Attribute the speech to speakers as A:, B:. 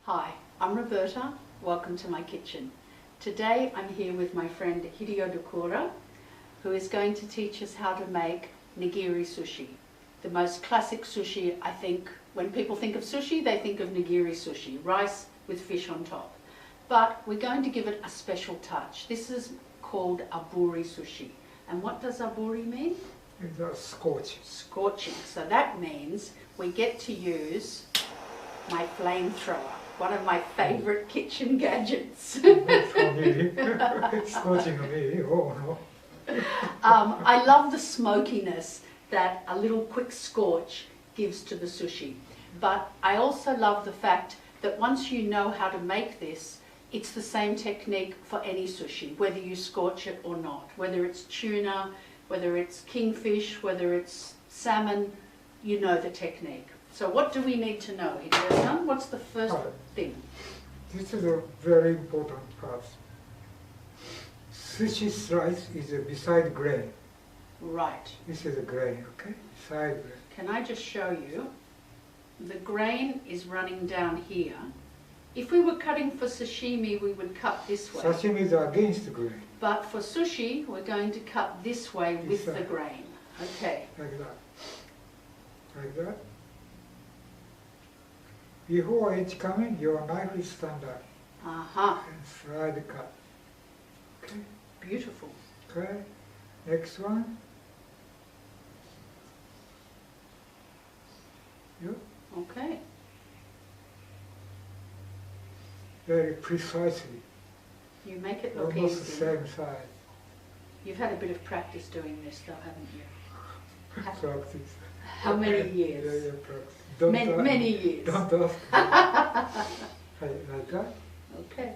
A: Hi, I'm Roberta. Welcome to my kitchen. Today I'm here with my friend Hideo Dokura, who is going to teach us how to make nigiri sushi. The most classic sushi, I think, when people think of sushi, they think of nigiri sushi, rice with fish on top. But we're going to give it a special touch. This is called aburi sushi. And what does aburi mean?
B: It's a scorch.
A: Scorching. So that means we get to use my flamethrower, one of my favourite kitchen gadgets.
B: For me, scorching me, oh no.
A: I love the smokiness that a little quick scorch gives to the sushi. But I also love the fact that once you know how to make this, it's the same technique for any sushi, whether you scorch it or not. Whether it's tuna, whether it's kingfish, whether it's salmon, you know the technique. So what do we need to know, Hideo-san? What's the first thing?
B: This is a very important part. Sushi slice is beside grain.
A: Right.
B: This is a grain, okay? Side grain.
A: Can I just show you? The grain is running down here. If we were cutting for sashimi, we would cut this way.
B: Sashimi is against the grain.
A: But for sushi, we're going to cut this way with
B: This
A: the
B: side.
A: grain. Okay.
B: Like that. Like that. Before each coming, your knife is standard.
A: Aha.
B: And slide cut. Okay?
A: Beautiful.
B: Okay? Next one. Yeah.
A: Okay.
B: Very precisely.
A: You make it look
B: Almost the
A: easy.
B: same size.
A: You've had a bit of practice doing this though, haven't you?
B: Practice.
A: How many years?
B: Yeah, practice.
A: Many years.
B: Don't ask. Like that.
A: Okay.